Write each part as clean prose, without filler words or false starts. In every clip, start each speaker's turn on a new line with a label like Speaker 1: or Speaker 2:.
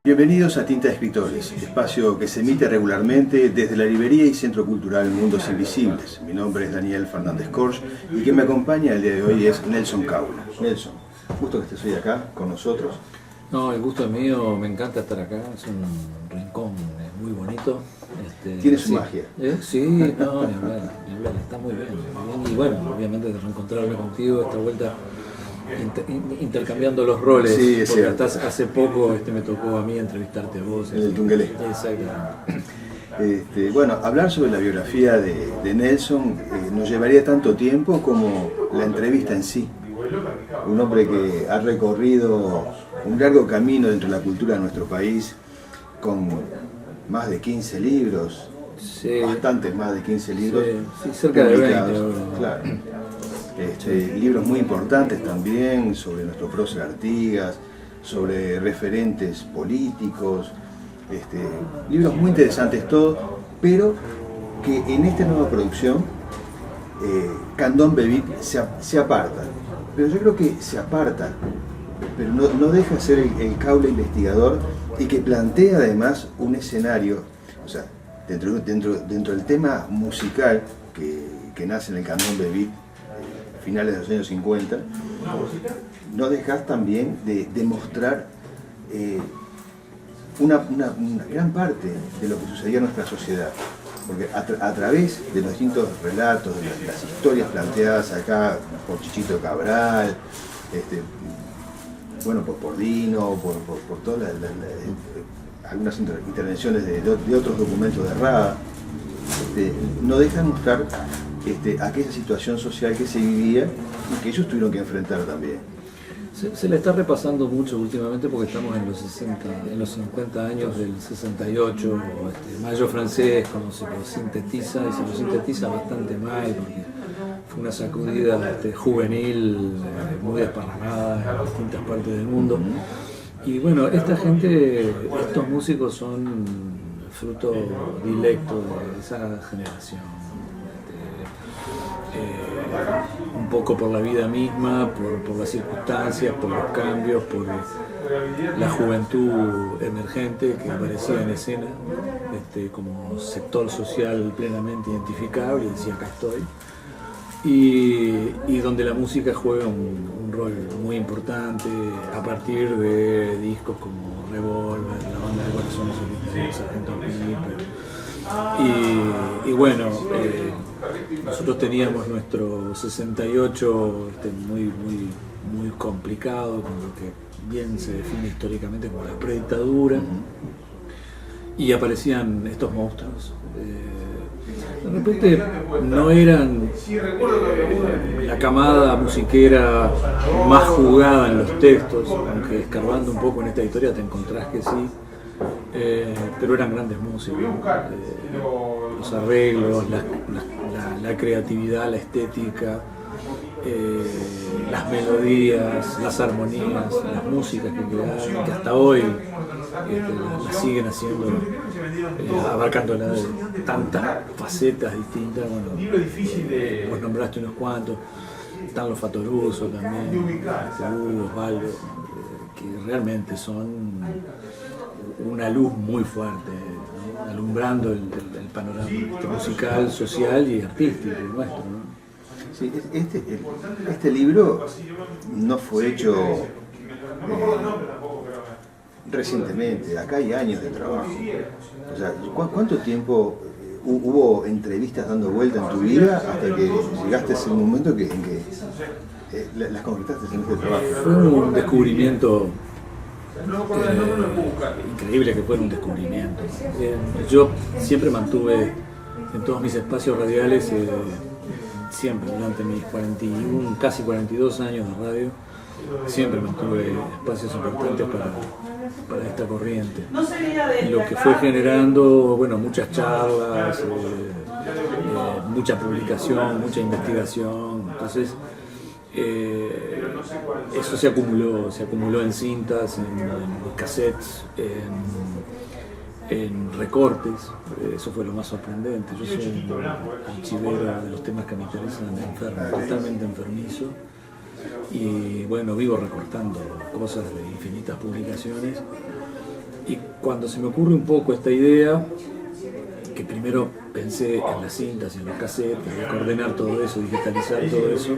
Speaker 1: Bienvenidos a Tinta de Escritores, espacio que se emite regularmente desde la librería y Centro Cultural Mundos Invisibles. Mi nombre es Daniel Fernández Corsch y quien me acompaña el día de hoy es Nelson Caula. Nelson, gusto que estés hoy acá con nosotros.
Speaker 2: No, el gusto es mío, me encanta estar acá, es un rincón muy bonito.
Speaker 1: Tiene su magia.
Speaker 2: Sí, no, ni hablar, está muy bien. Y bueno, obviamente de reencontrarme contigo, esta vuelta intercambiando los roles,
Speaker 1: sí,
Speaker 2: porque hasta hace poco me tocó a mí entrevistarte a vos.
Speaker 1: En el Tungelé.
Speaker 2: Exacto.
Speaker 1: Bueno, hablar sobre la biografía de Nelson nos llevaría tanto tiempo como la entrevista en sí. Un hombre que ha recorrido un largo camino dentro de la cultura de nuestro país, con más de 15 libros,
Speaker 2: sí,
Speaker 1: bastantes más de 15 libros.
Speaker 2: Sí, cerca de 20.
Speaker 1: Claro. Libros muy importantes también sobre nuestro prócer Artigas, sobre referentes políticos, libros muy interesantes todos, pero que en esta nueva producción Candombe Beat se aparta. Pero yo creo que se aparta, pero no deja de ser el Caula investigador y que plantea además un escenario, o sea, dentro del tema musical que nace en el Candombe Beat, finales de los años 50, no dejas también de mostrar una gran parte de lo que sucedía en nuestra sociedad. Porque a través de los distintos relatos, de las historias planteadas acá por Chichito Cabral, por Dino, por todas algunas intervenciones de otros documentos de Rada, no dejan mostrar aquella situación social que se vivía y que ellos tuvieron que enfrentar también.
Speaker 2: Se le está repasando mucho últimamente porque estamos en los 50 años del 68, Mayo francés, como se lo sintetiza, y se lo sintetiza bastante mal porque fue una sacudida juvenil muy desparramada en distintas partes del mundo. Y bueno, esta gente, estos músicos son fruto directo de esa generación. Un poco por la vida misma, por las circunstancias, por los cambios, por la juventud emergente que aparecía en escena como sector social plenamente identificable, y decía acá estoy, y donde la música juega un rol muy importante a partir de discos como Revolver, la banda de Corazones Solitarios, Sargento Pimienta. Y bueno, nosotros teníamos nuestro 68 muy complicado, con lo que bien se define históricamente como la predictadura, y aparecían estos monstruos. De repente no eran la camada musiquera más jugada en los textos, aunque escarbando un poco en esta historia te encontrás que sí. Pero eran grandes músicos, los arreglos, la creatividad, la estética, las melodías, las armonías, las músicas que crearon, que hasta hoy las siguen haciendo, abarcándola de tantas facetas distintas. Bueno, vos nombraste unos cuantos, están los Fatoruso también, Osvaldo, que realmente son una luz muy fuerte, ¿no? Alumbrando el panorama musical, social y artístico nuestro, ¿no?
Speaker 1: Sí, este libro no fue hecho recientemente, acá hay años de trabajo. O sea, ¿cuánto tiempo hubo entrevistas dando vuelta en tu vida hasta que llegaste a ese momento en que las concretaste en este trabajo?
Speaker 2: Fue un descubrimiento increíble, que fuera un descubrimiento. Yo siempre mantuve en todos mis espacios radiales, siempre durante mis casi 42 años de radio, siempre mantuve espacios importantes para esta corriente. Lo que fue generando, bueno, muchas charlas, mucha publicación, mucha investigación. Entonces, eso se acumuló en cintas, en cassettes, en recortes. Eso fue lo más sorprendente. Yo soy un archivero de los temas que me interesan, totalmente enfermizo, y bueno, vivo recortando cosas de infinitas publicaciones. Y cuando se me ocurre un poco esta idea, que primero pensé en las cintas, en los cassettes, de coordinar todo eso, digitalizar todo eso,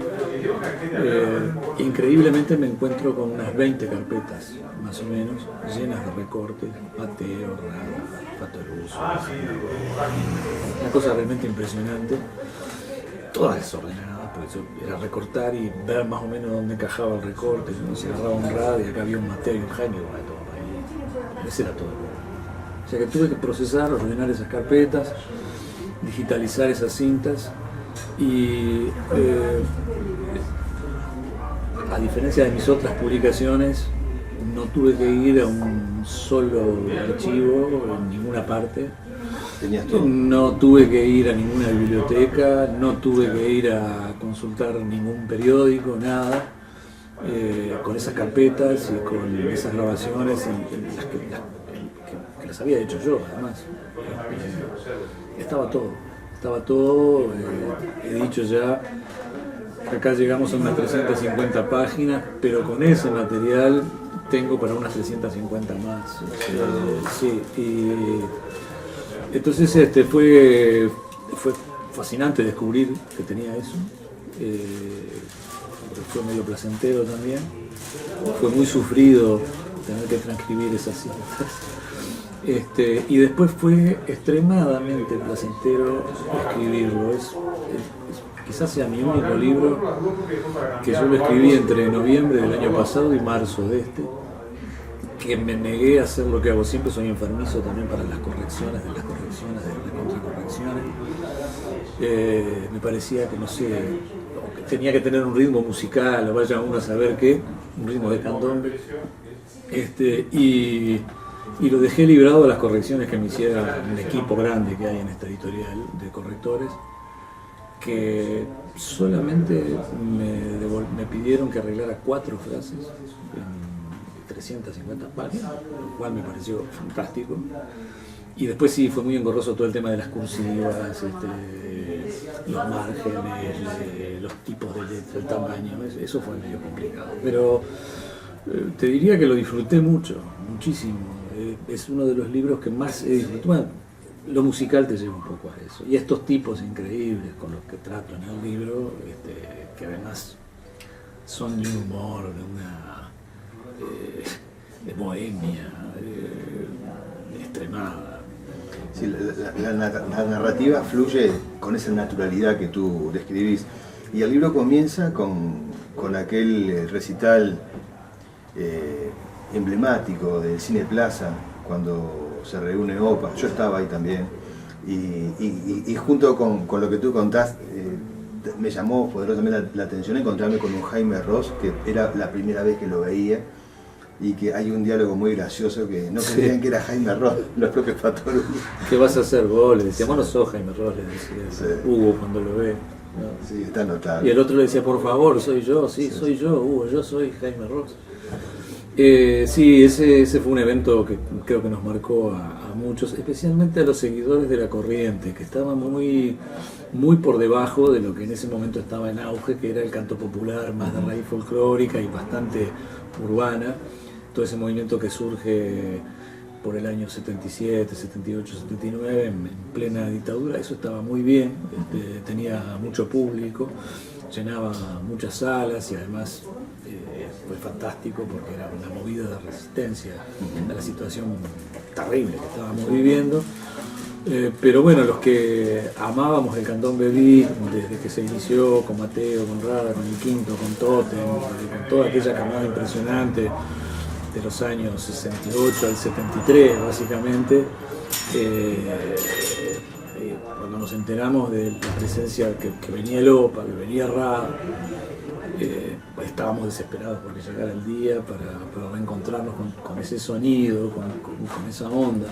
Speaker 2: increíblemente me encuentro con unas 20 carpetas, más o menos, llenas de recortes, Mateo, Rada, Pato Luz, una cosa realmente impresionante, todas desordenadas, por eso era recortar y ver más o menos dónde encajaba el recorte, uno se agarraba un Rada y acá había un Mateo y un Jaime, bueno, todo ahí, ese era todo. O sea que tuve que procesar, ordenar esas carpetas, digitalizar esas cintas y a diferencia de mis otras publicaciones, no tuve que ir a un solo archivo en ninguna parte.
Speaker 1: Tenías todo.
Speaker 2: No tuve que ir a ninguna biblioteca, no tuve que ir a consultar ningún periódico, nada. Con esas carpetas y con esas grabaciones y las que las había hecho yo, además. Estaba todo. He dicho ya que acá llegamos a unas 350 páginas, pero con ese material tengo para unas 350 más. Sí, y entonces fue fascinante descubrir que tenía eso. Fue medio placentero también. Fue muy sufrido tener que transcribir esas cintas. Y después fue extremadamente placentero escribirlo. Quizás sea mi único libro que yo lo escribí entre noviembre del año pasado y marzo de que me negué a hacer lo que hago siempre, soy enfermizo también para las correcciones, de las contracorrecciones. Me parecía que, no sé, que tenía que tener un ritmo musical, o vaya uno a saber qué, un ritmo de candombe. Y lo dejé librado a las correcciones que me hiciera un equipo grande que hay en esta editorial de correctores, que solamente me pidieron que arreglara 4 frases en 350 páginas, lo cual me pareció fantástico. Y después sí, fue muy engorroso todo el tema de las cursivas, los márgenes, los tipos de letra, el tamaño, eso fue medio complicado. Pero te diría que lo disfruté muchísimo. Es uno de los libros que más he disfrutado. Bueno, lo musical te lleva un poco a eso. Y estos tipos increíbles con los que trato en el libro, que además son de un humor, de bohemia, extremada.
Speaker 1: Sí, la narrativa fluye con esa naturalidad que tú describís. Y el libro comienza con aquel recital emblemático del Cine Plaza, cuando se reúne OPA. Yo estaba ahí también. Y junto con lo que tú contás, me llamó poderosamente la atención encontrarme con un Jaime Ross, que era la primera vez que lo veía, y que hay un diálogo muy gracioso que no creían que era Jaime Ross, los propios Patorus.
Speaker 2: ¿Qué vas a hacer vos? Le decía, vos no sos Jaime Ross, le decía Hugo cuando lo ve. ¿No?
Speaker 1: Sí, está notable.
Speaker 2: Y el otro le decía, por favor, soy yo, sí, soy yo, Hugo, yo soy Jaime Ross. Sí, ese fue un evento que creo que nos marcó a muchos, especialmente a los seguidores de La Corriente, que estaban muy por debajo de lo que en ese momento estaba en auge, que era el canto popular, más de raíz folclórica y bastante urbana. Todo ese movimiento que surge por el año 77, 78, 79, en plena dictadura, eso estaba muy bien, tenía mucho público, llenaba muchas salas y además fue fantástico porque era una movida de resistencia a la situación terrible que estábamos viviendo. Pero bueno, los que amábamos el candombe beat desde que se inició con Mateo, con Rada, con el Quinto, con Totem, con toda aquella camada impresionante de los años 68 al 73 básicamente, cuando nos enteramos de la presencia que venía el OPA, que venía Rada, estábamos desesperados porque llegara el día para reencontrarnos con ese sonido, con esa onda.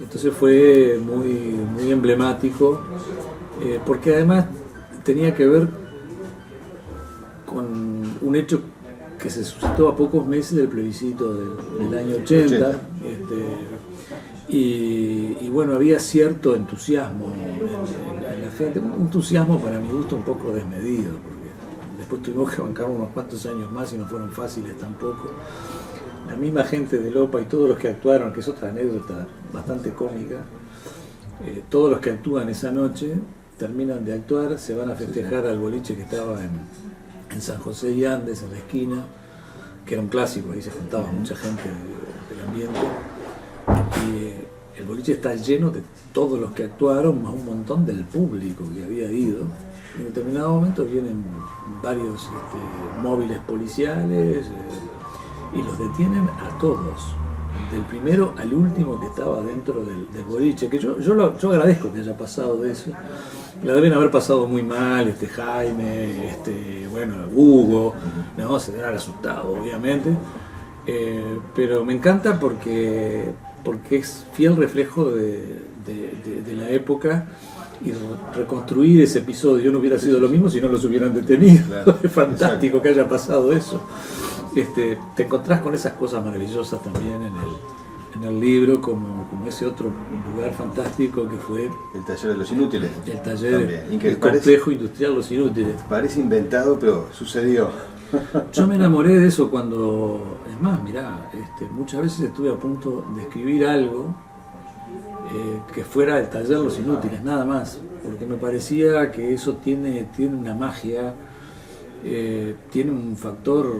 Speaker 2: Entonces fue muy emblemático, porque además tenía que ver con un hecho que se suscitó a pocos meses del plebiscito del año 80, y bueno, había cierto entusiasmo en la gente, un entusiasmo para mi gusto un poco desmedido, porque después tuvimos que bancar unos cuantos años más y no fueron fáciles tampoco, la misma gente de Lopa y todos los que actuaron, que es otra anécdota bastante cómica, todos los que actúan esa noche terminan de actuar, se van a festejar al boliche que estaba en San José y Andes, en la esquina, que era un clásico, ahí se juntaba mucha gente del ambiente, y el boliche está lleno de todos los que actuaron, más un montón del público que había ido. En determinado momento vienen varios móviles policiales y los detienen a todos, del primero al último que estaba dentro del boliche, que yo agradezco que haya pasado de eso. La deben haber pasado muy mal, Jaime, bueno, Hugo, no, se deben haber asustado, obviamente, pero me encanta porque es fiel reflejo de la época, y reconstruir ese episodio no hubiera sido lo mismo si no los hubieran detenido. Claro. Es fantástico. Exacto. Que haya pasado eso. Te encontrás con esas cosas maravillosas también en el libro, como ese otro lugar fantástico que fue
Speaker 1: el taller de los inútiles.
Speaker 2: El taller, el complejo industrial Los Inútiles.
Speaker 1: Parece inventado, pero sucedió.
Speaker 2: Yo me enamoré de eso cuando, es más, mirá, muchas veces estuve a punto de escribir algo que fuera el taller Los Inútiles, nada más, porque me parecía que eso tiene una magia, tiene un factor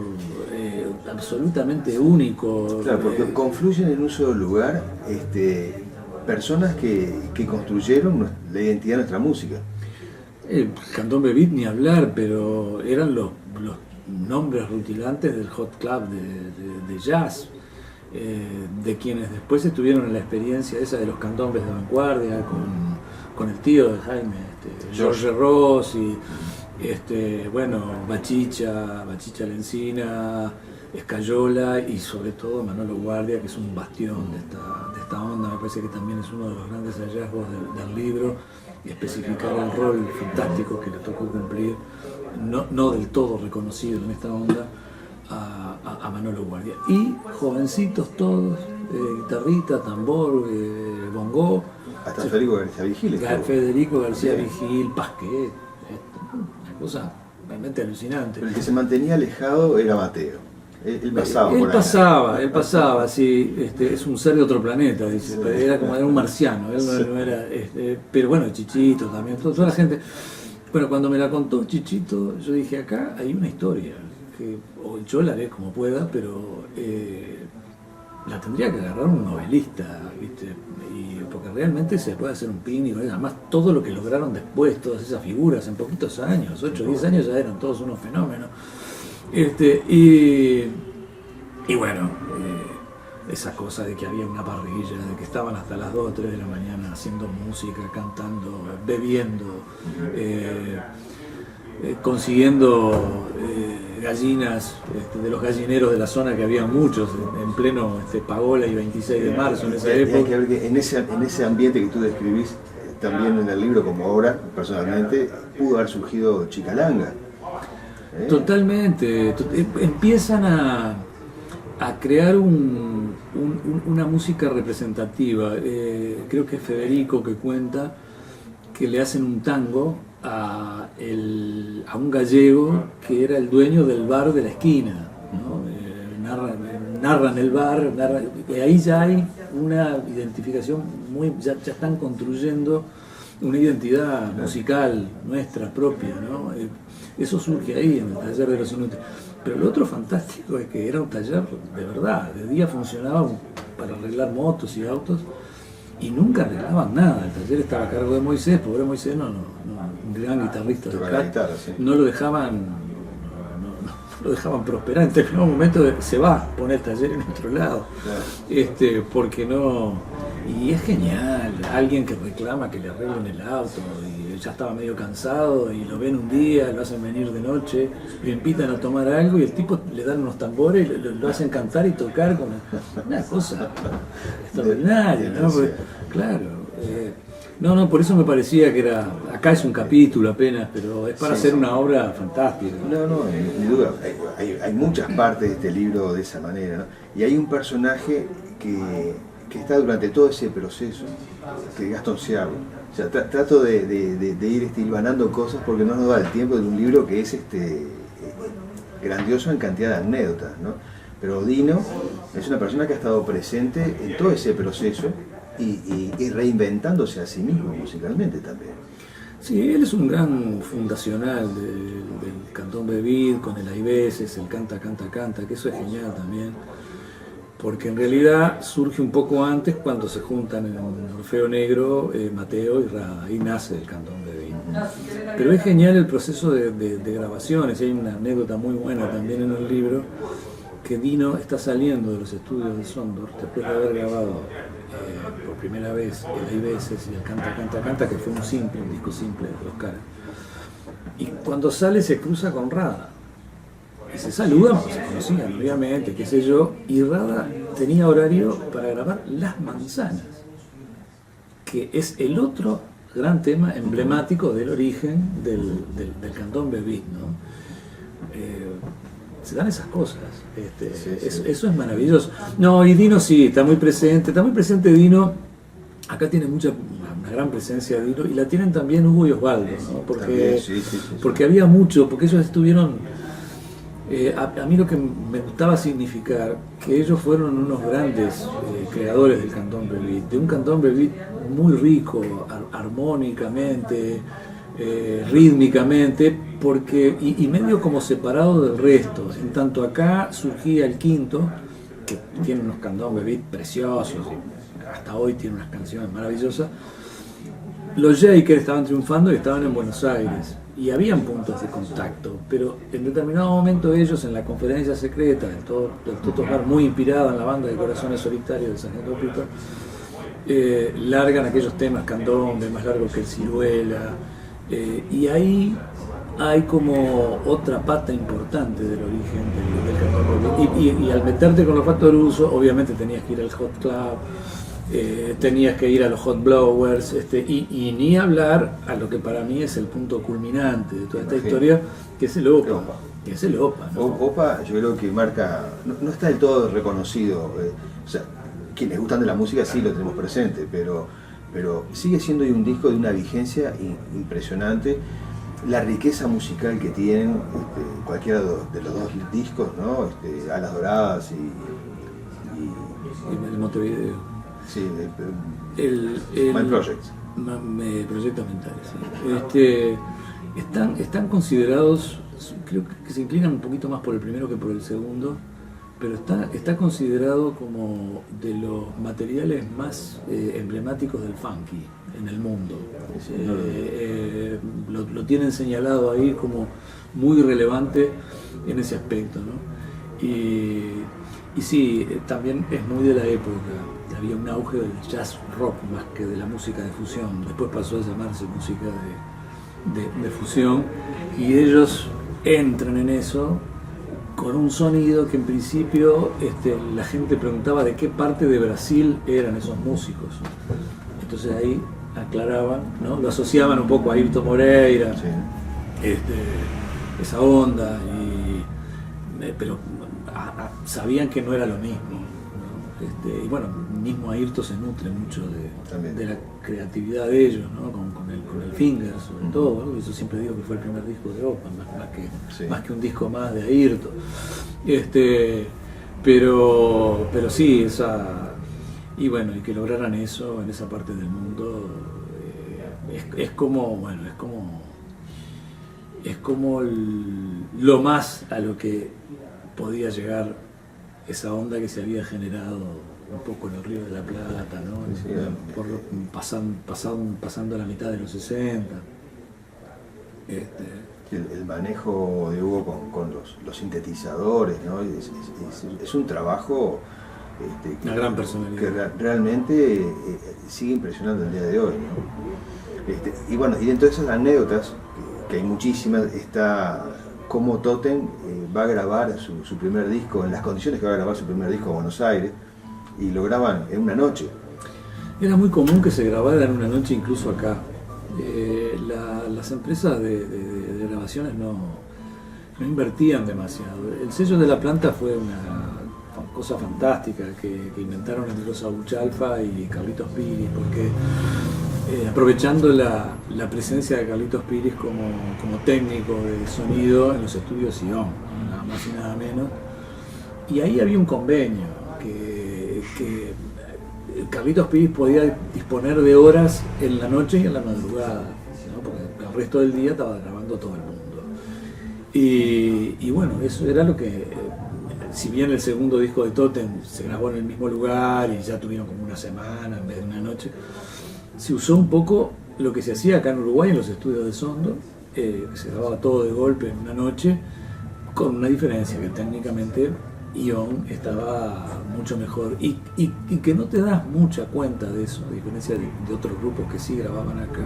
Speaker 2: absolutamente único.
Speaker 1: Claro, porque confluyen en un solo lugar personas que construyeron la identidad de nuestra música.
Speaker 2: Candombe Beat ni hablar, pero eran los nombres rutilantes del hot club de jazz. De quienes después estuvieron en la experiencia esa de los candombes de vanguardia con el tío de Jaime, Jorge Ross y bueno, Bachicha Lencina, Escayola y sobre todo Manolo Guardia, que es un bastión de esta onda. Me parece que también es uno de los grandes hallazgos del libro, y especificar el rol fantástico que le tocó cumplir, no del todo reconocido en esta onda, a Manolo Guardia. Y jovencitos todos, guitarrita, tambor, bongó.
Speaker 1: Hasta Federico García Vigil.
Speaker 2: Federico García Vigil, Pasquet, una cosa realmente alucinante.
Speaker 1: Pero el que se mantenía alejado era Mateo. Él pasaba por
Speaker 2: ahí. Él pasaba, sí, es un ser de otro planeta, dice, sí. Era como un marciano, él no era, pero bueno, Chichito también, toda la gente. Bueno, cuando me la contó Chichito, yo dije, acá hay una historia, que yo la haré como pueda, pero la tendría que agarrar un novelista, ¿viste? Porque realmente se puede hacer un picnic, además todo lo que lograron después, todas esas figuras en poquitos años, 8 o 10 años ya eran todos unos fenómenos. Y bueno, esa cosa de que había una parrilla, de que estaban hasta las 2 o 3 de la mañana haciendo música, cantando, bebiendo, consiguiendo gallinas de los gallineros de la zona, que había muchos en pleno Pagola y 26 de marzo en esa época.
Speaker 1: Hay que ver que en ese ambiente que tú describís, también en el libro como obra, personalmente, pudo haber surgido Chicalanga.
Speaker 2: Totalmente. Empiezan a crear una música representativa. Creo que es Federico que cuenta que le hacen un tango a un gallego que era el dueño del bar de la esquina, ¿no? Narran el bar, y ahí ya hay una identificación ya están construyendo una identidad musical nuestra propia, ¿no? Eso surge ahí en el taller de Los Inútiles. Pero lo otro fantástico es que era un taller de verdad. De día funcionaba para arreglar motos y autos y nunca arreglaban nada. El taller estaba a cargo de Moisés, pobre Moisés, un gran guitarrista de guitarra, sí. No lo dejaban prosperar. En determinado momento se va a poner el taller en otro lado, claro. Porque no. Y es genial, alguien que reclama que le arreglen el auto y ya estaba medio cansado y lo ven un día, lo hacen venir de noche, lo invitan a tomar algo y el tipo le dan unos tambores y lo hacen cantar y tocar con una cosa extraordinaria, ¿no? Porque, claro, por eso me parecía que acá es un capítulo apenas, pero es para hacer una obra fantástica.
Speaker 1: No, sin duda, hay muchas partes de este libro de esa manera, ¿no? Y hay un personaje que está durante todo ese proceso, que es Gastón Ciarro. O sea, trato de ir hilvanando cosas porque no nos da el tiempo de un libro que es grandioso en cantidad de anécdotas, ¿no? Pero Dino es una persona que ha estado presente en todo ese proceso y reinventándose a sí mismo musicalmente también.
Speaker 2: Sí, él es un gran fundacional del candombe beat, con el hay veces, el canta, canta, canta, que eso es genial también. Porque en realidad surge un poco antes cuando se juntan en Orfeo Negro, Mateo y Rada, ahí nace el candombe beat. Pero es genial el proceso de grabaciones, y hay una anécdota muy buena también en el libro, que Dino está saliendo de los estudios de Sondor después de haber grabado por primera vez el Hay veces y el Canta, Canta, Canta, que fue un disco simple de los Caras. Y cuando sale se cruza con Rada. Y se saludan, porque se conocían, obviamente, qué sé yo, y Rada tenía horario para grabar Las Manzanas, que es el otro gran tema emblemático del origen del candombe beat, ¿no? Se dan esas cosas, eso es maravilloso. No, y Dino sí, está muy presente Dino, acá tiene una gran presencia de Dino, y la tienen también Hugo y Osvaldo, ¿no? Porque había mucho, porque ellos estuvieron... a mí lo que me gustaba significar que ellos fueron unos grandes creadores del candombe beat, de un candombe beat muy rico, armónicamente, rítmicamente, porque y medio como separado del resto. En tanto acá surgía el Quinto, que tiene unos candombe beat preciosos, y hasta hoy tiene unas canciones maravillosas. Los Jakers estaban triunfando y estaban en Buenos Aires. Y habían puntos de contacto, pero en determinado momento ellos, en la conferencia secreta del Toto Bar, muy inspirada en la banda de Corazones Solitarios de Sargento Piper, largan aquellos temas candombe, más largos que el Ciruela, y ahí hay como otra pata importante del origen del candombe. Y al meterte con los Factoruso, obviamente tenías que ir al Hot Club, tenías que ir a los Hot Blowers, y ni hablar a lo que para mí es el punto culminante de toda esta historia, que es el OPA. ¿No?
Speaker 1: OPA yo creo que marca, no está del todo reconocido, o sea, quienes gustan de la música sí lo tenemos presente, pero sigue siendo un disco de una vigencia impresionante. La riqueza musical que tienen cualquiera de los dos discos, ¿no? Alas Doradas
Speaker 2: y el Montevideo.
Speaker 1: Sí,
Speaker 2: My
Speaker 1: Project.
Speaker 2: Proyectos Mentales, sí. Están considerados, creo que se inclinan un poquito más por el primero que por el segundo, pero está considerado como de los materiales más emblemáticos del funky en el mundo. Lo tienen señalado ahí como muy relevante en ese aspecto, ¿no? Y sí, también es muy de la época. Había un auge del jazz rock más que de la música de fusión. Después pasó a llamarse música de fusión, y ellos entran en eso con un sonido que en principio la gente preguntaba de qué parte de Brasil eran esos músicos. Entonces ahí aclaraban, ¿no? Lo asociaban un poco a Ayrton Moreira, sí. Esa onda, pero sabían que no era lo mismo, ¿no? Y bueno, mismo Ayrton se nutre mucho de la creatividad de ellos, ¿no? con el Finger sobre todo, ¿no? Eso siempre digo que fue el primer disco de OPA, más que un disco más de Ayrton. Pero sí, y bueno, y que lograran eso en esa parte del mundo, es como lo más a lo que podía llegar esa onda que se había generado un poco en el Río de la Plata, ¿no? Sí, pasando la mitad de los 60.
Speaker 1: El manejo de Hugo con los sintetizadores, ¿no? Es un trabajo
Speaker 2: una gran personalidad
Speaker 1: que realmente sigue impresionando el día de hoy, ¿no? Y bueno, y dentro de esas anécdotas, que hay muchísimas, está cómo Totem va a grabar su primer disco, en las condiciones que va a grabar su primer disco en Buenos Aires, y lo graban en una noche.
Speaker 2: Era muy común que se grabara en una noche, incluso acá. Las empresas de grabaciones no invertían demasiado. El sello de La Planta fue una cosa fantástica que inventaron entre los Abuchalfa y Carlitos Piris, porque aprovechando la presencia de Carlitos Piris como técnico de sonido en los estudios Sion, nada más y nada menos, Y ahí había un convenio que Carlitos Piris podía disponer de horas en la noche y en la madrugada, ¿no? Porque el resto del día estaba grabando todo el mundo. Y bueno, eso era lo que, si bien el segundo disco de Totem se grabó en el mismo lugar y ya tuvieron como una semana en vez de una noche, se usó un poco lo que se hacía acá en Uruguay en los estudios de Sondo, se grababa todo de golpe en una noche, con una diferencia que técnicamente Ion estaba mucho mejor y que no te das mucha cuenta de eso, a diferencia de otros grupos que sí grababan acá,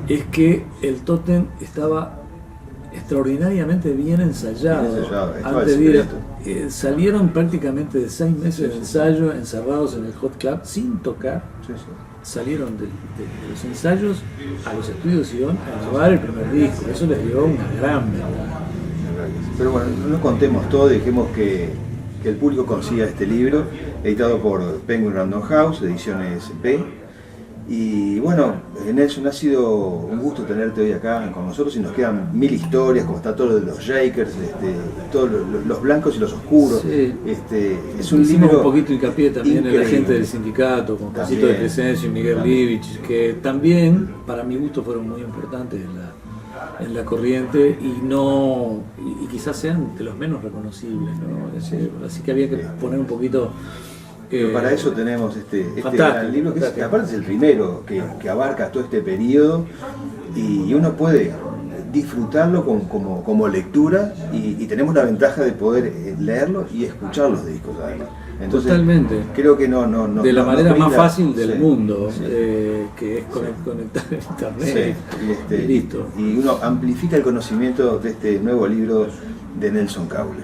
Speaker 2: es que el Totem estaba extraordinariamente bien ensayado. Antes de ir, salieron prácticamente de 6 meses de ensayo encerrados en el Hot Club sin tocar. Salieron de los ensayos a los estudios Ion a grabar el primer disco. Eso les dio una gran ventaja.
Speaker 1: Pero bueno, no contemos todo, dejemos que el público consiga este libro, editado por Penguin Random House, ediciones B. Y bueno, Nelson, ha sido un gusto tenerte hoy acá con nosotros y nos quedan 1000 historias, como está todo lo de los Shakers, todos los blancos y los oscuros.
Speaker 2: Sí.
Speaker 1: Es un
Speaker 2: Hicimos
Speaker 1: libro
Speaker 2: un poquito hincapié también en la
Speaker 1: increíble.
Speaker 2: gente del sindicato, con Casito de Crescencio y Miguel Livich, que también, para mi gusto, fueron muy importantes en la corriente y quizás sean de los menos reconocibles, ¿no? Así que había que poner un poquito.
Speaker 1: Pero para eso tenemos este gran libro, que aparte es el primero que abarca todo este periodo y uno puede disfrutarlo como lectura y tenemos la ventaja de poder leerlo y escuchar los discos además. Entonces, totalmente. Creo que no
Speaker 2: de la manera
Speaker 1: brinda,
Speaker 2: más fácil del mundo,
Speaker 1: sí.
Speaker 2: Que es conectar en internet,
Speaker 1: sí.
Speaker 2: Y listo.
Speaker 1: Y uno amplifica el conocimiento de este nuevo libro de Nelson Caule.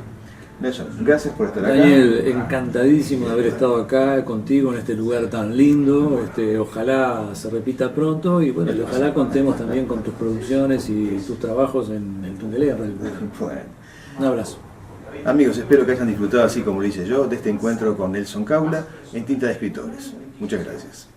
Speaker 1: Nelson, gracias por estar acá.
Speaker 2: Daniel, encantadísimo de haber estado acá contigo en este lugar tan lindo. Ojalá se repita pronto y bueno, y ojalá contemos también con tus producciones y tus trabajos en el Tundelé.
Speaker 1: Bueno.
Speaker 2: Un abrazo.
Speaker 1: Amigos, espero que hayan disfrutado así como lo hice yo de este encuentro con Nelson Caule en Tinta de Escritores. Muchas gracias.